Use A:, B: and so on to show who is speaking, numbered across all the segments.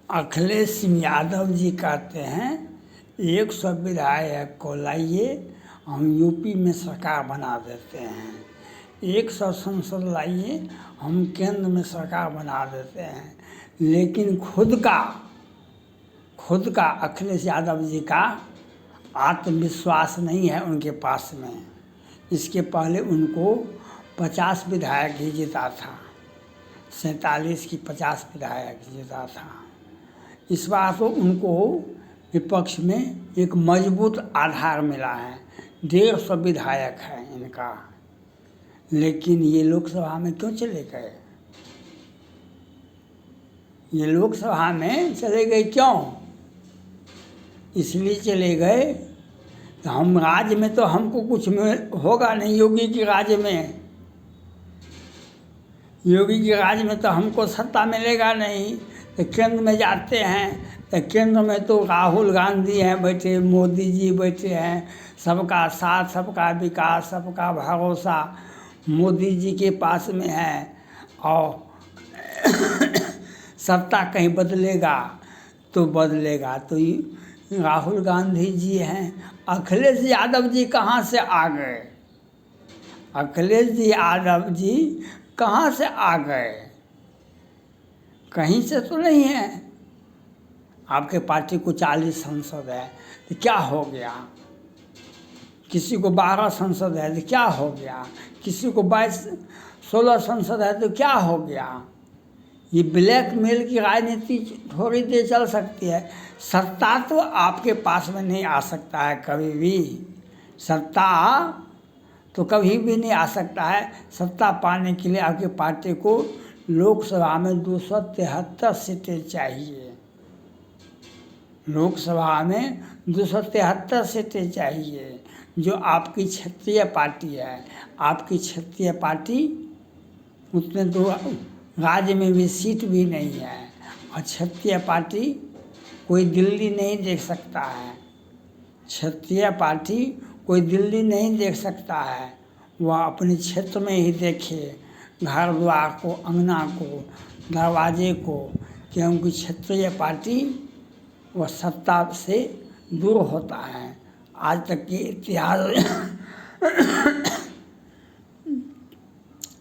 A: अखिलेश सिंह यादव जी कहते हैं 100 विधायक को लाइए, हम यूपी में सरकार बना देते हैं। 100 सांसद लाइए, हम केंद्र में सरकार बना देते हैं। लेकिन खुद का अखिलेश यादव जी का आत्मविश्वास नहीं है उनके पास में। इसके पहले उनको 50 विधायक ही जीता था, 47 की 50 विधायक जीता था। इस बार तो उनको विपक्ष में एक मजबूत आधार मिला है, 150 विधायक है इनका। लेकिन ये लोकसभा में क्यों चले गए? ये लोकसभा में चले गए क्यों? इसलिए चले गए तो हम राज्य में तो हमको कुछ में होगा नहीं। योगी के राज्य में तो हमको सत्ता मिलेगा नहीं। तो केंद्र में जाते हैं तो केंद्र में तो राहुल गांधी हैं बैठे, मोदी जी बैठे हैं। सबका साथ, सबका विकास, सबका भरोसा मोदी जी के पास में है। और सत्ता कहीं बदलेगा तो राहुल गांधी जी हैं। अखिलेश यादव जी कहाँ से आ गए? अखिलेश जी यादव जी कहाँ से आ गए? कहीं से तो नहीं है। आपके पार्टी को 40 सांसद है तो क्या हो गया? किसी को 12 सांसद है तो क्या हो गया? किसी को 16 सांसद है तो क्या हो गया? ये ब्लैकमेल की राजनीति थोड़ी देर चल सकती है। सत्ता तो आपके पास में नहीं आ सकता है कभी भी। सत्ता तो कभी भी नहीं आ सकता है। सत्ता पाने के लिए आपके पार्टी को लोकसभा में 273 सीटें चाहिए। लोकसभा में 273 सीटें चाहिए, जो आपकी क्षेत्रीय पार्टी है। आपकी क्षेत्रीय पार्टी उतने तो राज्य में भी सीट भी नहीं है। और क्षेत्रीय पार्टी कोई दिल्ली नहीं देख सकता है। क्षेत्रीय पार्टी कोई दिल्ली नहीं देख सकता है। वह अपने क्षेत्र में ही देखे, घर द्वार को, अंगना को, दरवाजे को। क्योंकि क्षेत्रीय पार्टी वह सत्ता से दूर होता है। आज तक के इतिहास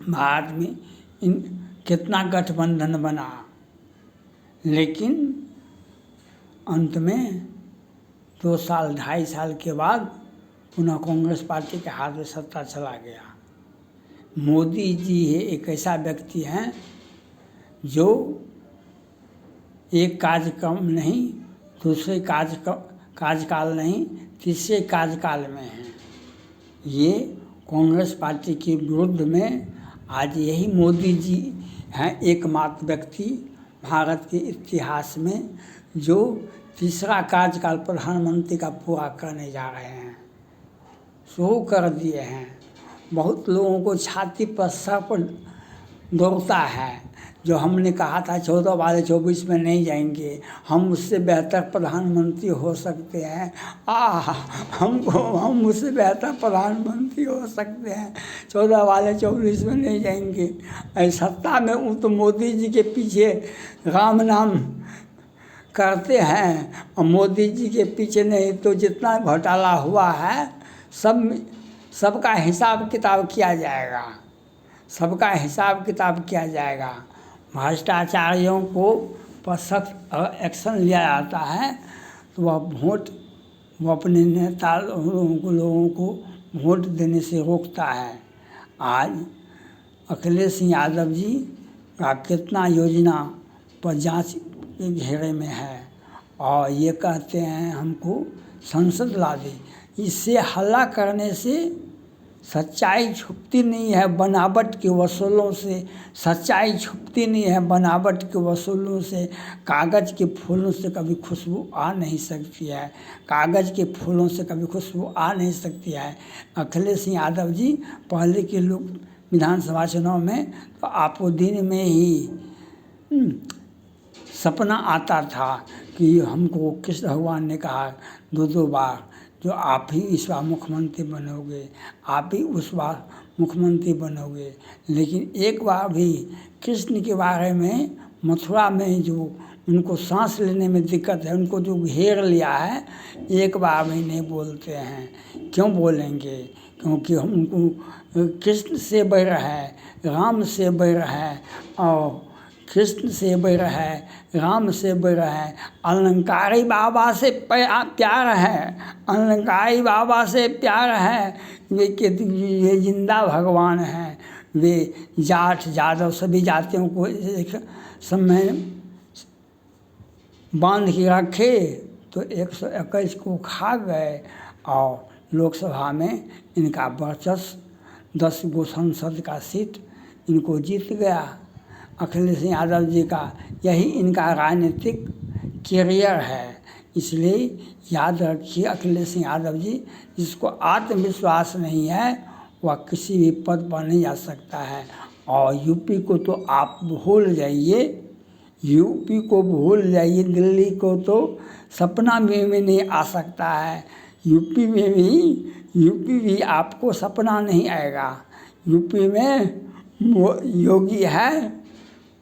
A: भारत में कितना गठबंधन बना, लेकिन अंत में 2 साल 2.5 साल के बाद पुनः कांग्रेस पार्टी के हाथ में सत्ता चला गया। मोदी जी एक ऐसा व्यक्ति हैं जो एक कार्यक्रम नहीं, दूसरे कार्यकाल नहीं, तीसरे कार्यकाल में हैं। ये कांग्रेस पार्टी के विरुद्ध में आज यही मोदी जी हैं एकमात्र व्यक्ति भारत के इतिहास में जो तीसरा कार्यकाल प्रधानमंत्री का पूरा करने जा रहे हैं। शुरू कर दिए हैं। बहुत लोगों को छाती पर सर पर दौड़ता है। जो हमने कहा था 14 वाले 24 में नहीं जाएंगे, हम उससे बेहतर प्रधानमंत्री हो सकते हैं। हम उससे बेहतर प्रधानमंत्री हो सकते हैं, 14 वाले 24 में नहीं जाएंगे। सत्ता में वो तो मोदी जी के पीछे राम नाम करते हैं। और मोदी जी के पीछे नहीं तो जितना घोटाला हुआ है सबका हिसाब किताब किया जाएगा। सबका हिसाब किताब किया जाएगा। भ्रष्टाचारियों को पर सख्त एक्शन लिया जाता है तो वो अपने नेता लोगों को वोट देने से रोकता है। आज अखिलेश यादव जी का कितना योजना पर जांच के घेरे में है और ये कहते हैं हमको संसद ला दे। इससे हल्ला करने से सच्चाई छुपती नहीं है, बनावट के वसूलों से सच्चाई छुपती नहीं है। बनावट के वसूलों से कागज़ के फूलों से कभी खुशबू आ नहीं सकती है। कागज़ के फूलों से कभी खुशबू आ नहीं सकती है। अखिलेश यादव जी पहले के लोग विधानसभा चुनाव में तो आपको दिन में ही सपना आता था कि हमको कृष्ण भगवान ने कहा 2 बार जो आप ही इस बार मुख्यमंत्री बनोगे, आप ही उस बार मुख्यमंत्री बनोगे। लेकिन एक बार भी कृष्ण के बारे में मथुरा में जो उनको सांस लेने में दिक्कत है, उनको जो घेर लिया है एक बार भी नहीं बोलते हैं। क्यों बोलेंगे? क्योंकि हम उनको कृष्ण से बैर है, राम से बैर है, और कृष्ण से बैर है, राम से बैर है, अलंकारी बाबा से प्यार है, अलंकारी बाबा से प्यार है। ये जिंदा भगवान हैं, वे जाट यादव सभी जातियों को एक समय बांध के रखे तो 121 को खा गए, और लोकसभा में इनका वर्चस्व 10 गो संसद का सीट इनको जीत गया। अखिलेश यादव जी का यही इनका राजनीतिक कैरियर है। इसलिए याद रखिए, अखिलेश यादव जी, जिसको आत्मविश्वास नहीं है वह किसी भी पद पर नहीं जा सकता है। और यूपी को तो आप भूल जाइए, यूपी को भूल जाइए, दिल्ली को तो सपना में भी नहीं आ सकता है। यूपी भी आपको सपना नहीं आएगा। यूपी में योगी है,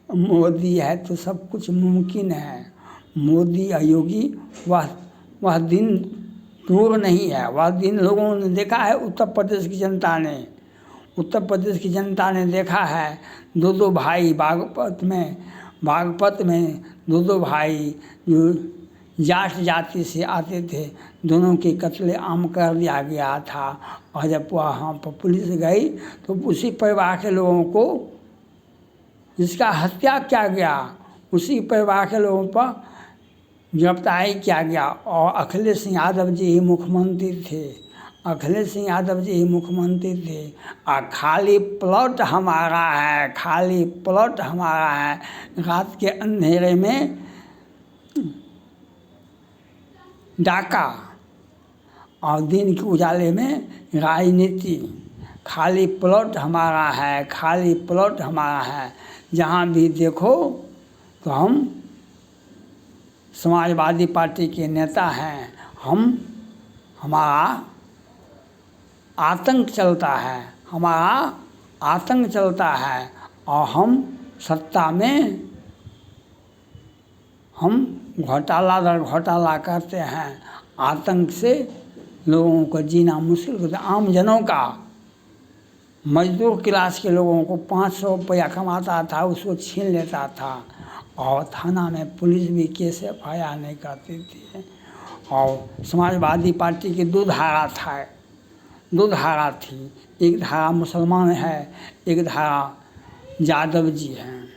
A: मोदी है, तो सब कुछ मुमकिन है। मोदी और योगी वह दिन दूर नहीं है। वह दिन लोगों ने देखा है, उत्तर प्रदेश की जनता ने देखा है। दो भाई बागपत में दो भाई जो जाट जाति से आते थे, दोनों के कत्ले आम कर दिया गया था। और जब वहाँ पर पुलिस गई तो उसी परिवार के लोगों को जिसका हत्या किया गया, उसी परिवार के लोगों पर गिरफ्तारी किया गया। और अखिलेश यादव जी ही मुख्यमंत्री थे, अखिलेश यादव जी ही मुख्यमंत्री थे। और खाली प्लॉट हमारा है, खाली प्लॉट हमारा है। रात के अंधेरे में डाका और दिन के उजाले में राजनीति। खाली प्लॉट हमारा है, खाली प्लॉट हमारा है। जहाँ भी देखो तो हम समाजवादी पार्टी के नेता हैं, हमारा आतंक चलता है, हमारा आतंक चलता है। और हम सत्ता में हम घोटाला दर घोटाला करते हैं। आतंक से लोगों को जीना मुश्किल होता है। आम जनों का, मजदूर क्लास के लोगों को 500 रुपया कमाता था, उसको छीन लेता था। और थाना में पुलिस भी केस FIR नहीं करती थी। और समाजवादी पार्टी की दो धारा थी। एक धारा मुसलमान है, एक धारा यादव जी हैं।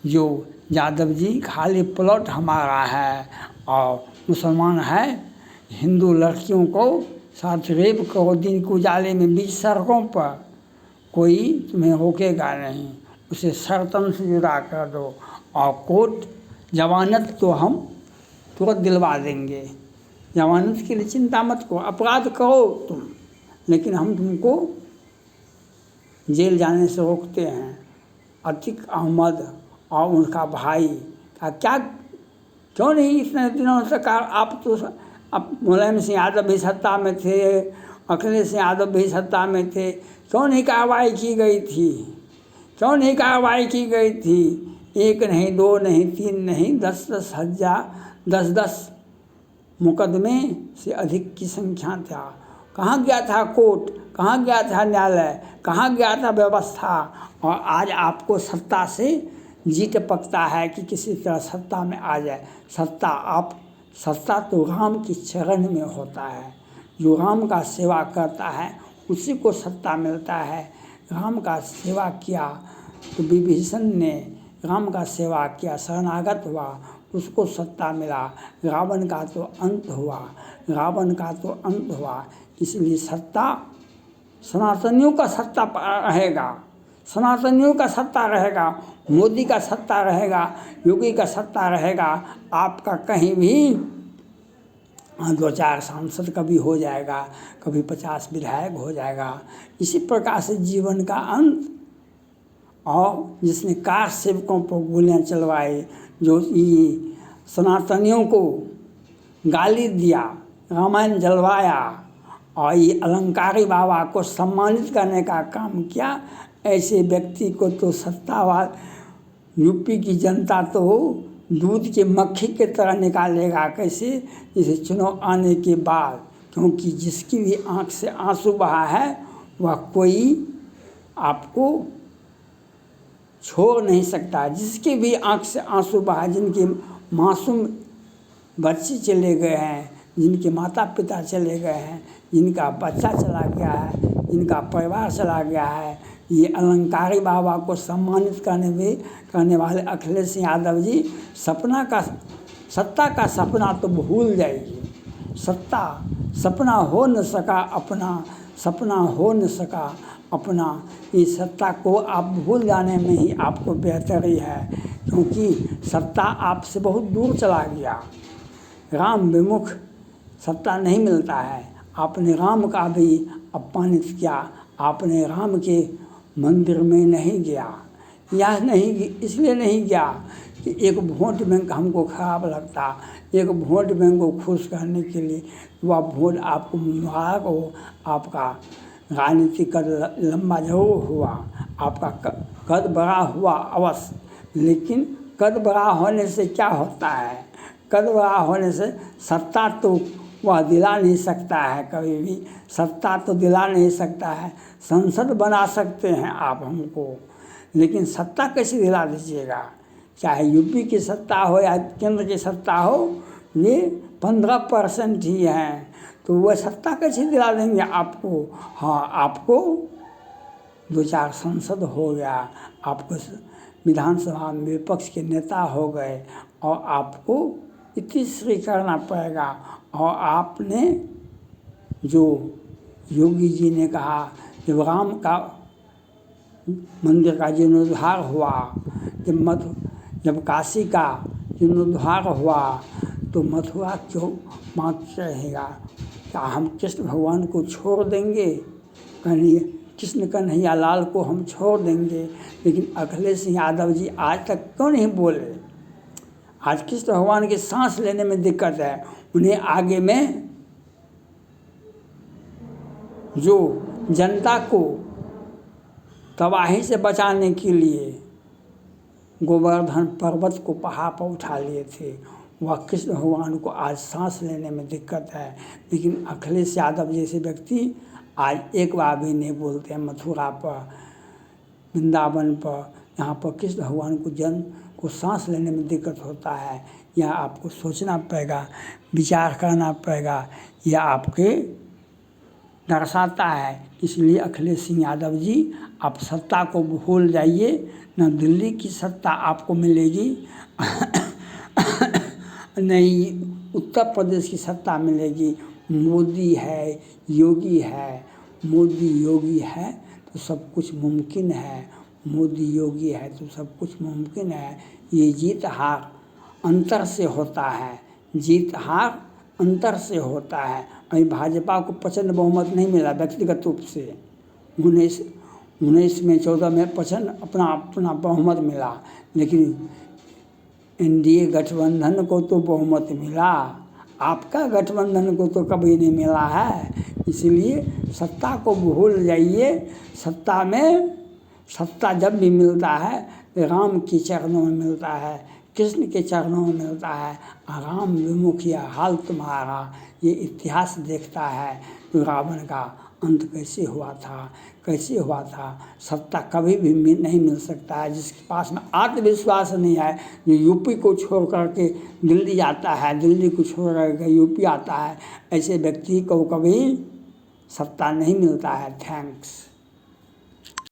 A: जो यादव जी खाली प्लॉट हमारा है, और मुसलमान है, हिंदू लड़कियों को साथ रेप करो दिन के उजाले में बीच सड़कों पर, कोई तुम्हें रोकेगा नहीं, उसे सर्तन से जुदा कर दो। और कोर्ट जमानत तो हम तुरंत दिलवा देंगे, जमानत के लिए चिंता मत करो। अपराध करो तुम, लेकिन हम तुमको जेल जाने से रोकते हैं। अतीक अहमद और उनका भाई का क्या, क्यों नहीं इतने दिनों तक आप तो मुलायम सिंह यादव भी सत्ता में थे, अखिलेश यादव भी सत्ता में थे, क्यों नहीं कार्रवाई की गई थी? क्यों नहीं कार्रवाई की गई थी? 1 नहीं, 2 नहीं, 3 नहीं, 10 मुकदमे से अधिक की संख्या था। कहाँ गया था कोर्ट, कहाँ गया था न्यायालय, कहाँ गया था व्यवस्था? और आज आपको सत्ता से जी टपकता है कि किसी तरह सत्ता में आ जाए। सत्ता तो राम की चरण में होता है। जो राम का सेवा करता है उसी को सत्ता मिलता है। राम का सेवा किया तो विभीषण ने राम का सेवा किया, शरणागत हुआ, उसको सत्ता मिला। रावण का तो अंत हुआ। इसलिए सत्ता सनातनियों का सत्ता रहेगा, सनातनियों का सत्ता रहेगा, मोदी का सत्ता रहेगा, योगी का सत्ता रहेगा। आपका कहीं भी 2-4 सांसद कभी हो जाएगा, कभी 50 विधायक हो जाएगा। इसी प्रकार से जीवन का अंत। और जिसने कार सेवकों पर गोलियां चलवाई, जो ये सनातनियों को गाली दिया, रामायण जलवाया और ये अलंकारी बाबा को सम्मानित करने का काम किया, ऐसे व्यक्ति को तो सत्तावाद यूपी की जनता तो दूध की मक्खी की तरह निकालेगा कैसे? इसे चुनाव आने के बाद, क्योंकि जिसकी भी आंख से आंसू बहा है वह कोई आपको छोड़ नहीं सकता। जिसके भी आंख से आंसू बहा, जिनके मासूम बच्चे चले गए हैं, जिनके माता पिता चले गए हैं, जिनका बच्चा चला गया है, जिनका परिवार चला गया है, ये अलंकारी बाबा को सम्मानित करने वाले अखिलेश यादव जी सत्ता का सपना तो भूल जाइए। सपना हो न सका अपना, सपना हो न सका अपना। इस सत्ता को आप भूल जाने में ही आपको बेहतरी है, क्योंकि सत्ता आपसे बहुत दूर चला गया। राम विमुख सत्ता नहीं मिलता है। आपने राम का भी अपमानित किया। आपने राम के मंदिर में नहीं गया। यह नहीं, इसलिए नहीं गया कि एक वोट बैंक हमको खराब लगता। एक वोट बैंक को खुश करने के लिए वह वोट आपको मुबारक हो, आपका राजनीतिक कद लंबा जरूर हुआ, आपका कद बड़ा हुआ अवश्य, लेकिन कद बड़ा होने से क्या होता है? कद बड़ा होने से सत्ता तो वह दिला नहीं सकता है, कभी भी सत्ता तो दिला नहीं सकता है। संसद बना सकते हैं आप हमको, लेकिन सत्ता कैसे दिला दीजिएगा? चाहे यूपी की सत्ता हो या केंद्र की सत्ता हो, ये 15% ही है, तो वह सत्ता कैसे दिला देंगे आपको? हाँ, आपको 2-4 सांसद हो गया, आपको विधानसभा में विपक्ष के नेता हो गए, और आपको इतिश्री करना पड़ेगा। और आपने जो योगी जी ने कहा, जब राम का मंदिर का जीर्णोद्धार हुआ, जब काशी का जीर्णोद्धार हुआ, तो मथुरा क्यों बाकी रहेगा? क्या हम कृष्ण भगवान को छोड़ देंगे? कृष्ण कन्हैया लाल को हम छोड़ देंगे? लेकिन अखिलेश यादव जी आज तक क्यों नहीं बोले? आज कृष्ण भगवान के सांस लेने में दिक्कत है। उन्हें आगे में जो जनता को तबाही से बचाने के लिए गोवर्धन पर्वत को पहाड़ पर उठा लिए थे, वह कृष्ण भगवान को आज सांस लेने में दिक्कत है। लेकिन अखिलेश यादव जैसे व्यक्ति आज एक बार भी नहीं बोलते हैं। मथुरा पर, वृंदावन पर, यहाँ पर कृष्ण भगवान को सांस लेने में दिक्कत होता है। यह आपको सोचना पड़ेगा, विचार करना पड़ेगा। यह आपके दर्शाता है। इसलिए अखिलेश सिंह यादव जी, आप सत्ता को भूल जाइए। न दिल्ली की सत्ता आपको मिलेगी, नहीं उत्तर प्रदेश की सत्ता मिलेगी। मोदी है, योगी है, मोदी योगी है तो सब कुछ मुमकिन है। मोदी योगी है तो सब कुछ मुमकिन है। ये जीत हार अंतर से होता है, जीत हार अंतर से होता है। अभी भाजपा को प्रचंड बहुमत नहीं मिला व्यक्तिगत रूप से। 19 में 14 में प्रचंड अपना बहुमत मिला, लेकिन एनडीए गठबंधन को तो बहुमत मिला। आपका गठबंधन को तो कभी नहीं मिला है। इसलिए सत्ता को भूल जाइए। सत्ता जब भी मिलता है राम के चरणों में मिलता है, कृष्ण के चरणों में मिलता है। राम विमुखिया हाल तुम्हारा, ये इतिहास देखता है कि रावण का अंत कैसे हुआ था। सत्ता कभी भी नहीं मिल सकता है। जिसके पास में आत्मविश्वास नहीं है, जो यूपी को छोड़ करके दिल्ली जाता है, दिल्ली को छोड़ करके यूपी आता है, ऐसे व्यक्ति को कभी सत्ता नहीं मिलता है। थैंक्स।